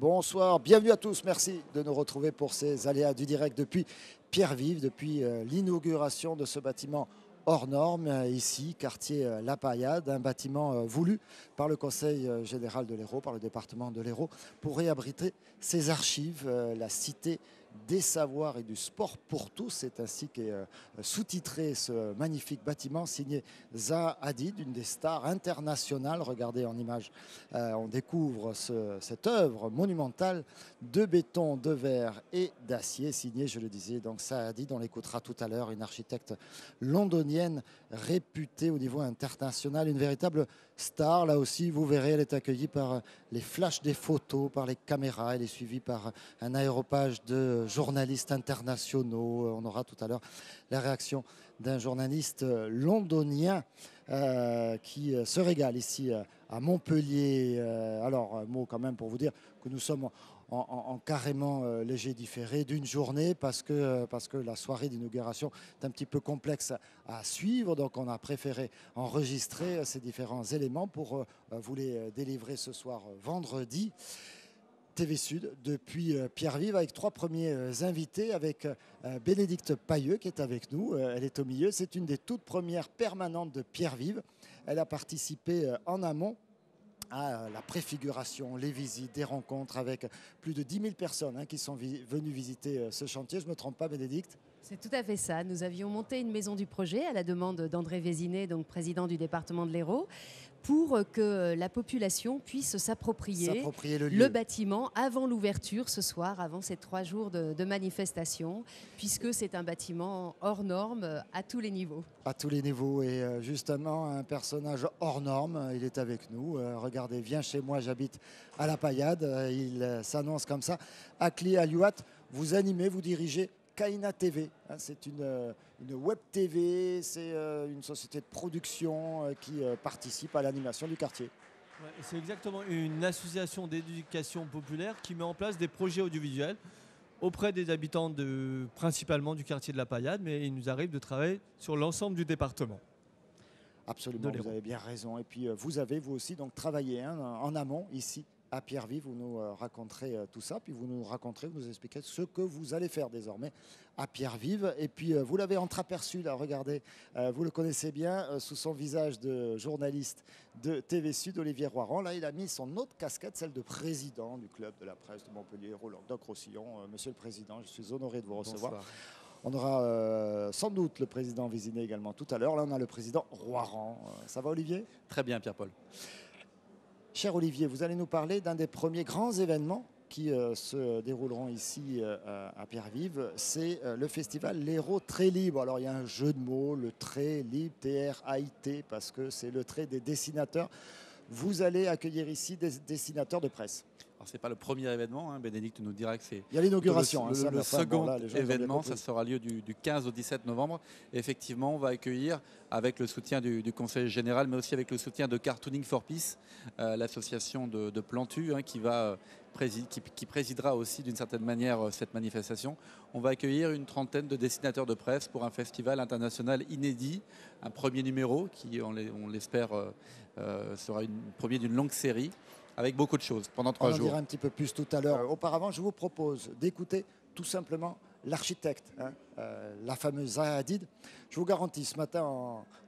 Bonsoir, bienvenue à tous. Merci de nous retrouver pour ces aléas du direct depuis Pierre-Vive, depuis l'inauguration de ce bâtiment hors norme, ici, quartier La Paillade, un bâtiment voulu par le Conseil général de l'Hérault, par le département de l'Hérault, pour réabriter ses archives, la cité des savoirs et du sport pour tous. C'est ainsi qu'est sous-titré ce magnifique bâtiment signé Zaha Hadid, une des stars internationales. Regardez en image, on découvre cette œuvre monumentale de béton, de verre et d'acier, signée, je le disais, donc Zaha Hadid. On l'écoutera tout à l'heure, une architecte londonienne réputée au niveau international, une véritable star. Là aussi, vous verrez, elle est accueillie par les flashs des photos, par les caméras. Elle est suivie par un aéropage de journalistes internationaux. On aura tout à l'heure la réaction d'un journaliste londonien qui se régale ici à Montpellier. Alors, un mot quand même pour vous dire que nous sommes en carrément léger différé d'une journée parce que la soirée d'inauguration est un petit peu complexe à suivre. Donc on a préféré enregistrer ces différents éléments pour vous les délivrer ce soir vendredi. TV Sud depuis Pierre-Vive avec trois premiers invités, avec Bénédicte Pailleux qui est avec nous. Elle est au milieu. C'est une des toutes premières permanentes de Pierre-Vive. Elle a participé en amont à la préfiguration, les visites, des rencontres avec plus de 10 000 personnes qui sont venues visiter ce chantier. Je ne me trompe pas, Bénédicte? C'est tout à fait ça. Nous avions monté une maison du projet à la demande d'André Vézinet, donc président du département de l'Hérault, pour que la population puisse s'approprier le bâtiment avant l'ouverture ce soir, avant ces 3 jours de manifestation, puisque c'est un bâtiment hors norme à tous les niveaux. À tous les niveaux, et justement un personnage hors norme, il est avec nous. Regardez, viens chez moi, j'habite à La Paillade. Il s'annonce comme ça. Akli Aliouat, vous animez, vous dirigez Kaina TV, c'est une web TV, c'est une société de production qui participe à l'animation du quartier. Ouais, c'est exactement une association d'éducation populaire qui met en place des projets audiovisuels auprès des habitants principalement du quartier de La Paillade, mais il nous arrive de travailler sur l'ensemble du département. Absolument, vous avez bien raison. Et puis vous avez vous aussi donc travaillé en amont ici à Pierre-Vive. Vous nous raconterez tout ça, puis vous nous expliquerez ce que vous allez faire désormais à Pierre-Vive. Et puis vous l'avez entreaperçu là, regardez, vous le connaissez bien, sous son visage de journaliste de TV Sud, Olivier Roiran. Là, il a mis son autre casquette, celle de président du club de la presse de Montpellier, Languedoc-Roussillon. Monsieur le Président, je suis honoré de vous recevoir. Bonsoir. On aura sans doute le président Vézinet également tout à l'heure. Là, on a le président Roiran. Ça va, Olivier? Très bien, Pierre-Paul. Cher Olivier, vous allez nous parler d'un des premiers grands événements qui se dérouleront ici à Pierre-Vive. C'est le festival L'Hérault Très Libre. Alors il y a un jeu de mots, le Très Libre, T-R-A-I-T, parce que c'est le trait des dessinateurs. Vous allez accueillir ici des dessinateurs de presse. Alors, ce n'est pas le premier événement, Bénédicte nous dira que c'est il y a l'inauguration. Le second événement, ça sera lieu du 15 au 17 novembre. Et effectivement, on va accueillir, avec le soutien du Conseil général, mais aussi avec le soutien de Cartooning for Peace, l'association de Plantu, qui présidera aussi d'une certaine manière cette manifestation. On va accueillir une trentaine de dessinateurs de presse pour un festival international inédit, un premier numéro qui, on l'espère, sera un premier d'une longue série, avec beaucoup de choses pendant 3 jours. On en dira un petit peu plus tout à l'heure. Auparavant, je vous propose d'écouter tout simplement l'architecte, la fameuse Zaha Hadid. Je vous garantis, ce matin,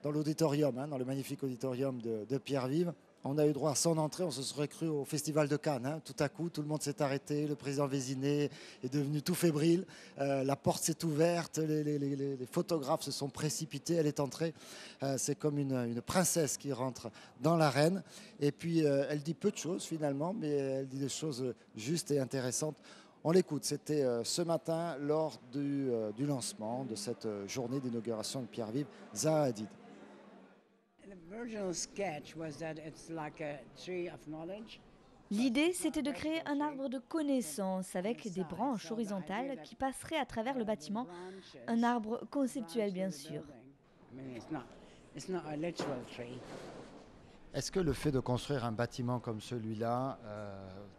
dans l'auditorium, dans le magnifique auditorium de Pierre-Vive, on a eu droit à son entrée, on se serait cru au Festival de Cannes. Tout à coup, tout le monde s'est arrêté, le président Vézinet est devenu tout fébrile, la porte s'est ouverte, les photographes se sont précipités, elle est entrée. C'est comme une princesse qui rentre dans l'arène. Et puis, elle dit peu de choses finalement, mais elle dit des choses justes et intéressantes. On l'écoute, c'était ce matin lors du lancement de cette journée d'inauguration de Pierre-Vive, Zaha Hadid. L'idée, c'était de créer un arbre de connaissances avec des branches horizontales qui passeraient à travers le bâtiment. Un arbre conceptuel, bien sûr. Est-ce que le fait de construire un bâtiment comme celui-là,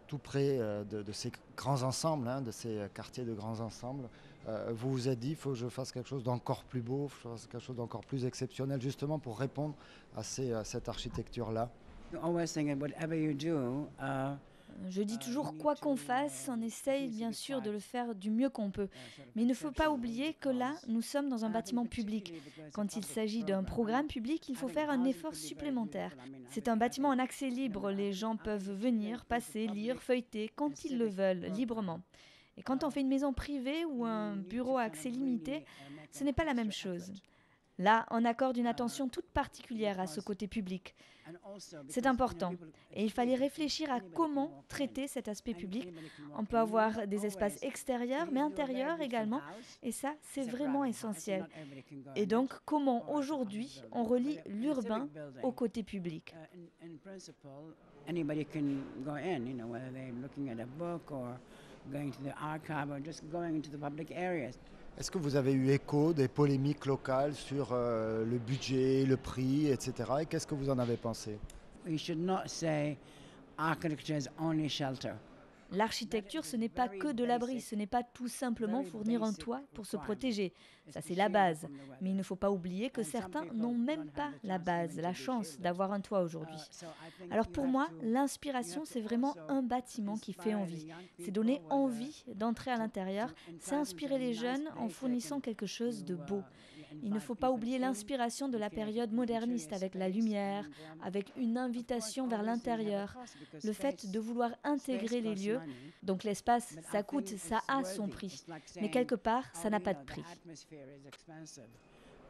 tout près de ces grands ensembles, de ces quartiers de grands ensembles, vous vous êtes dit, il faut que je fasse quelque chose d'encore plus beau, il faut que je fasse quelque chose d'encore plus exceptionnel, justement pour répondre à cette architecture-là? Je dis toujours, quoi qu'on fasse, on essaye bien sûr de le faire du mieux qu'on peut. Mais il ne faut pas oublier que là, nous sommes dans un bâtiment public. Quand il s'agit d'un programme public, il faut faire un effort supplémentaire. C'est un bâtiment en accès libre. Les gens peuvent venir, passer, lire, feuilleter, quand ils le veulent, librement. Et quand on fait une maison privée ou un bureau à accès limité, ce n'est pas la même chose. Là, on accorde une attention toute particulière à ce côté public. C'est important. Et il fallait réfléchir à comment traiter cet aspect public. On peut avoir des espaces extérieurs, mais intérieurs également. Et ça, c'est vraiment essentiel. Et donc, comment aujourd'hui on relie l'urbain au côté public. Anybody can go in, whether they're looking at a book or going to the archive or just going into the public areas. Est-ce que vous avez eu écho des polémiques locales sur le budget, le prix, etc. Et qu'est-ce que vous en avez pensé? We should not say architecture is only shelter. L'architecture, ce n'est pas que de l'abri, ce n'est pas tout simplement fournir un toit pour se protéger. Ça, c'est la base. Mais il ne faut pas oublier que certains n'ont même pas la base, la chance d'avoir un toit aujourd'hui. Alors pour moi, l'inspiration, c'est vraiment un bâtiment qui fait envie. C'est donner envie d'entrer à l'intérieur, c'est inspirer les jeunes en fournissant quelque chose de beau. Il ne faut pas oublier l'inspiration de la période moderniste avec la lumière, avec une invitation vers l'intérieur, le fait de vouloir intégrer les lieux. Donc l'espace, ça coûte, ça a son prix. Mais quelque part, ça n'a pas de prix.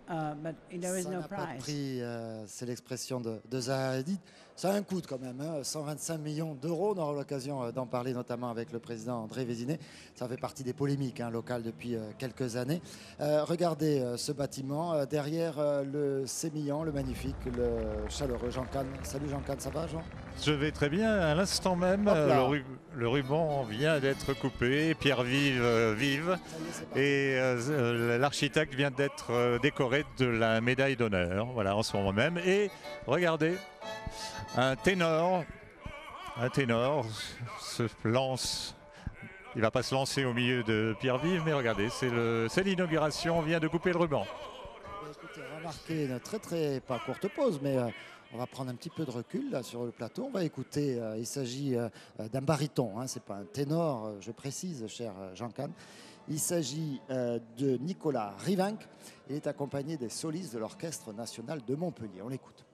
Ça n'a pas de prix, c'est l'expression de Zaha Hadid. Ça a un coût quand même, 125 millions d'euros. On aura l'occasion d'en parler notamment avec le président André Vézinet. Ça fait partie des polémiques locales depuis quelques années. Regardez ce bâtiment, derrière le sémillant, le magnifique, le chaleureux Jean Kahn. Salut Jean Kahn, ça va Jean? Je vais très bien. À l'instant même, le ruban vient d'être coupé, pierre vive, et l'architecte vient d'être décoré de la médaille d'honneur, voilà, en ce moment même. Et regardez, un ténor se lance. Il ne va pas se lancer au milieu de pierre vive, mais regardez, c'est l'inauguration, on vient de couper le ruban. Écoutez, remarquez une très pas courte pause, mais on va prendre un petit peu de recul là, sur le plateau. On va écouter, il s'agit d'un baryton, ce n'est pas un ténor, je précise, cher Jean Kahn. Il s'agit de Nicolas Rivinc. Il est accompagné des solistes de l'Orchestre national de Montpellier. On l'écoute.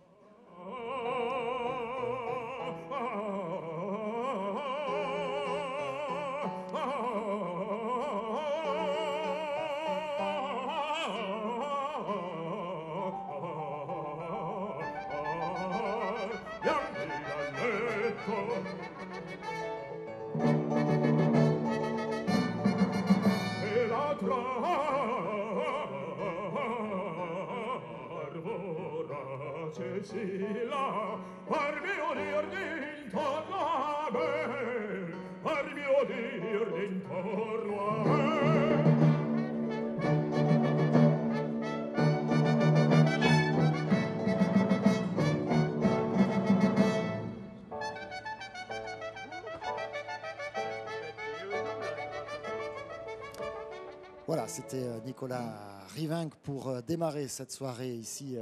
Voilà, c'était Nicolas Rivinc pour démarrer cette soirée ici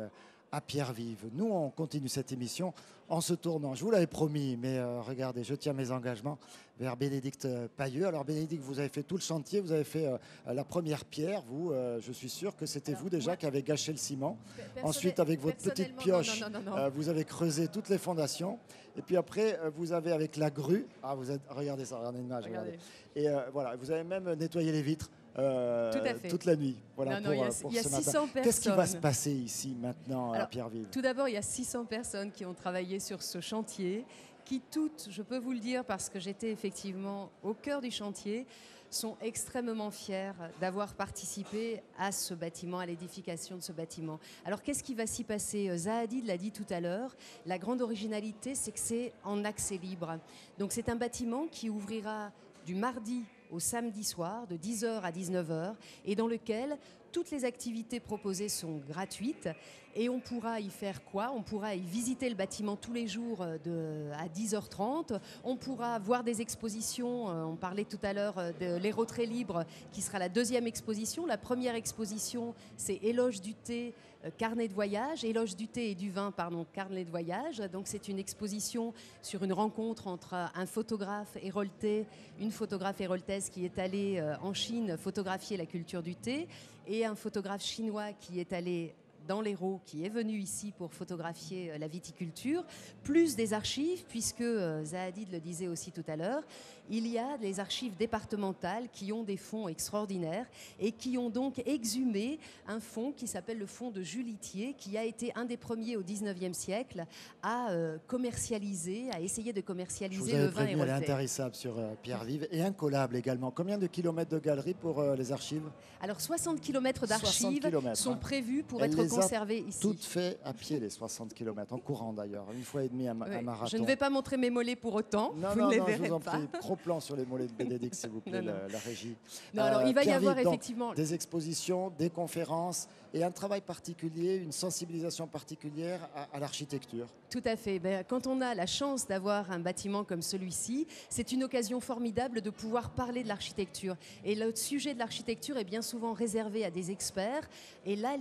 à Pierre-Vive. Nous, on continue cette émission en se tournant. Je vous l'avais promis, mais regardez, je tiens mes engagements vers Bénédicte Pailleux. Alors Bénédicte, vous avez fait tout le chantier, vous avez fait la première pierre. Vous, je suis sûr que c'était vous déjà qui avez gâché le ciment. Ensuite, avec votre petite pioche, vous avez creusé toutes les fondations. Et puis après, vous avez avec la grue, regardez ça, regardez l'image. Et voilà, vous avez même nettoyé les vitres. Toute la nuit. Voilà, il y a 600 personnes. Qu'est-ce qui va se passer ici maintenant à Pierre-Vive? Tout d'abord, il y a 600 personnes qui ont travaillé sur ce chantier, qui toutes, je peux vous le dire parce que j'étais effectivement au cœur du chantier, sont extrêmement fiers d'avoir participé à ce bâtiment, à l'édification de ce bâtiment. Alors qu'est-ce qui va s'y passer? Zaha Hadid l'a dit tout à l'heure, la grande originalité, c'est que c'est en accès libre. Donc c'est un bâtiment qui ouvrira du mardi au samedi soir, de 10h à 19h, et dans lequel toutes les activités proposées sont gratuites et on pourra y faire quoi? On pourra y visiter le bâtiment tous les jours à 10h30. On pourra voir des expositions. On parlait tout à l'heure de l'Hérault Très Libre qui sera la deuxième exposition. La première exposition, c'est Éloge du thé, carnet de voyage. Éloge du thé et du vin, pardon, carnet de voyage. Donc c'est une exposition sur une rencontre entre un photographe héroltais, une photographe héroltaise qui est allée en Chine photographier la culture du thé et un photographe chinois qui est allé dans l'Hérault, qui est venu ici pour photographier la viticulture, plus des archives, puisque Zahadid le disait aussi tout à l'heure, il y a les archives départementales qui ont des fonds extraordinaires et qui ont donc exhumé un fonds qui s'appelle le fonds de Jules Itier, qui a été un des premiers au 19e siècle à commercialiser, à essayer de commercialiser le vin héroltais. Elle est intarissable sur Pierre-Vive et incollable également. Combien de kilomètres de galeries pour les archives? Alors 60 kilomètres d'archives sont prévus pour être conservés ici. Toutes faites à pied, les 60 km, en courant d'ailleurs, une fois et demie à marathon. Je ne vais pas montrer mes mollets pour autant, non, vous non, ne les non, verrez je vous en pas. prie, gros plan sur les mollets de Bénédicte, s'il vous plaît, la régie. Non, alors il va y avoir effectivement des expositions, des conférences et un travail particulier, une sensibilisation particulière à l'architecture. Tout à fait. Quand on a la chance d'avoir un bâtiment comme celui-ci, c'est une occasion formidable de pouvoir parler de l'architecture. Et le sujet de l'architecture est bien souvent réservé à des experts. Et là,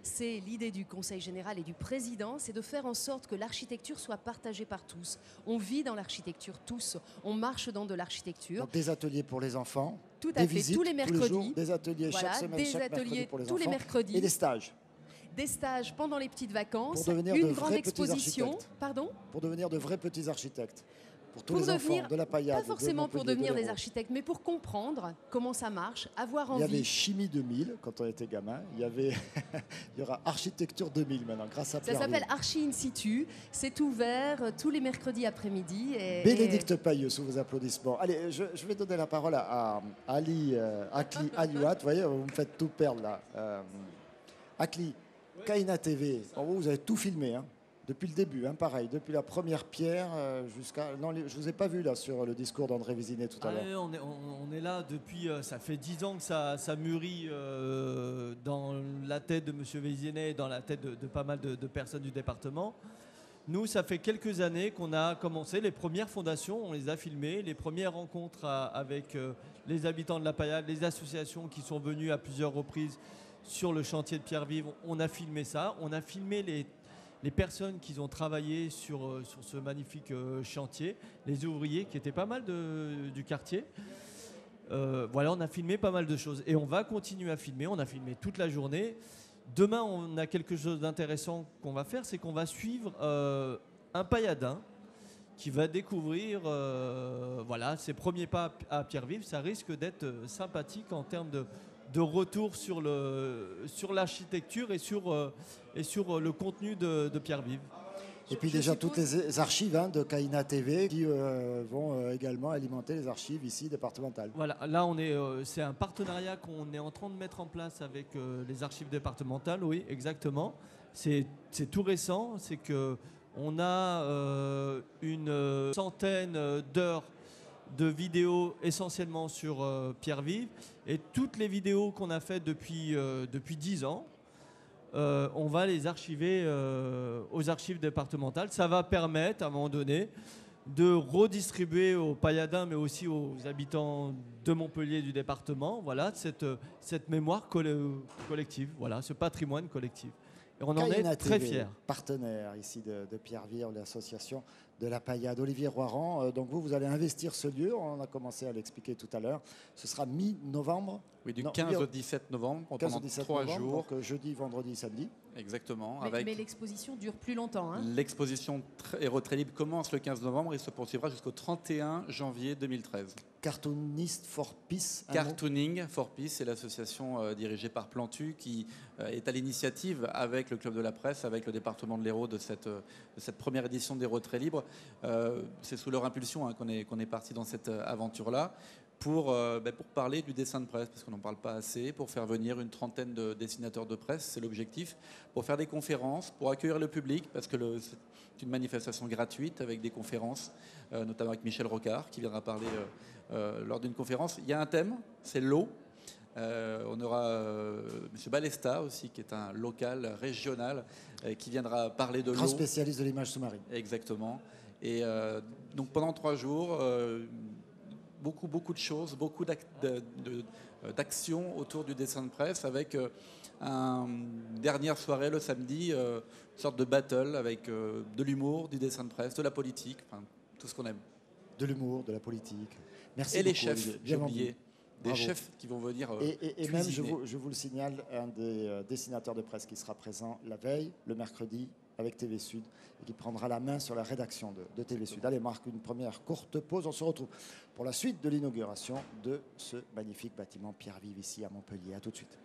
c'est l'idée du Conseil général et du président, c'est de faire en sorte que l'architecture soit partagée par tous. On vit dans l'architecture tous, on marche dans de l'architecture. Donc des ateliers pour les enfants. Tout à fait, visites, tous les mercredis. Tous les jours, des ateliers chaque semaine, chaque mercredi pour les enfants. Tous les mercredis. Et des stages. Des stages pendant les petites vacances, une grande exposition. Pardon ? Pour devenir de vrais petits architectes. Pour tous pour les enfants de la Paillade. Pas forcément pour devenir des architectes, mais pour comprendre comment ça marche, avoir envie. Il y avait Chimie 2000 quand on était gamin. Il y aura Architecture 2000 maintenant, grâce à Pierre. Ça s'appelle Archi In Situ. C'est ouvert tous les mercredis après-midi. Bénédicte Pailleux, sous vos applaudissements. Allez, je vais donner la parole à Ali Aliouat. Vous voyez, vous me faites tout perdre là. Akli, Kaina TV, en gros, vous avez tout filmé, hein, depuis le début, hein, pareil, depuis la première pierre jusqu'à... Non, je ne vous ai pas vu là sur le discours d'André Vézinet tout à l'heure. On est là depuis, ça fait 10 ans que ça mûrit dans la tête de M. Vézinet et dans la tête de pas mal de personnes du département. Nous, ça fait quelques années qu'on a commencé les premières fondations, on les a filmées, les premières rencontres avec les habitants de la Paillade, les associations qui sont venues à plusieurs reprises sur le chantier de Pierre-Vive, on a filmé ça. On a filmé les personnes qui ont travaillé sur ce magnifique chantier, les ouvriers qui étaient pas mal du quartier. Voilà, on a filmé pas mal de choses. Et on va continuer à filmer. On a filmé toute la journée. Demain, on a quelque chose d'intéressant qu'on va faire, c'est qu'on va suivre un pailladin qui va découvrir ses premiers pas à Pierre-Vive. Ça risque d'être sympathique en termes de retour sur l'architecture et sur le contenu de Pierre-Vive. Et puis déjà toutes les archives de Kaina TV qui vont également alimenter les archives ici départementales. Voilà, là c'est un partenariat qu'on est en train de mettre en place avec les archives départementales, oui, exactement. C'est tout récent, c'est qu'on a une centaine d'heures de vidéos essentiellement sur Pierre-Vive et toutes les vidéos qu'on a faites depuis 10 ans, on va les archiver aux archives départementales. Ça va permettre à un moment donné de redistribuer aux Pailladins mais aussi aux habitants de Montpellier du département, voilà, cette mémoire collective, voilà, ce patrimoine collectif. Et on en est très fiers. Partenaire ici de Pierre-Vive, l'association de la Paillade. Olivier Roiran, donc vous allez investir ce lieu, on a commencé à l'expliquer tout à l'heure. Ce sera mi-novembre. Oui, du 15 au 17 novembre, pendant 3 jours. Donc jeudi, vendredi, samedi. Exactement. Mais l'exposition dure plus longtemps. Hein. L'exposition Hérault Très Libre commence le 15 novembre et se poursuivra jusqu'au 31 janvier 2013. Cartoonist for Peace. Cartooning for Peace, c'est l'association dirigée par Plantu qui est à l'initiative avec le Club de la Presse, avec le département de l'Hérault de cette première édition d'Hérault Très Libre. C'est sous leur impulsion qu'on est parti dans cette aventure-là. Pour parler du dessin de presse, parce qu'on n'en parle pas assez, pour faire venir une trentaine de dessinateurs de presse, c'est l'objectif, pour faire des conférences, pour accueillir le public, parce que c'est une manifestation gratuite avec des conférences, notamment avec Michel Rocard, qui viendra parler lors d'une conférence. Il y a un thème, c'est l'eau. On aura M. Balesta aussi, qui est un local régional, qui viendra parler de l'eau. Grand spécialiste de l'image sous-marine. Exactement. Et donc pendant 3 jours, beaucoup de choses, beaucoup d'actions autour du dessin de presse, avec une dernière soirée le samedi, une sorte de battle avec de l'humour, du dessin de presse, de la politique, enfin, tout ce qu'on aime. De l'humour, de la politique. Merci et beaucoup, les chefs, j'ai oublié. Des chefs qui vont venir et même, je vous le signale, un des dessinateurs de presse qui sera présent la veille, le mercredi, avec TV Sud, et qui prendra la main sur la rédaction de TV Sud. Allez, marque une première courte pause. On se retrouve pour la suite de l'inauguration de ce magnifique bâtiment Pierre Vive ici à Montpellier. À tout de suite.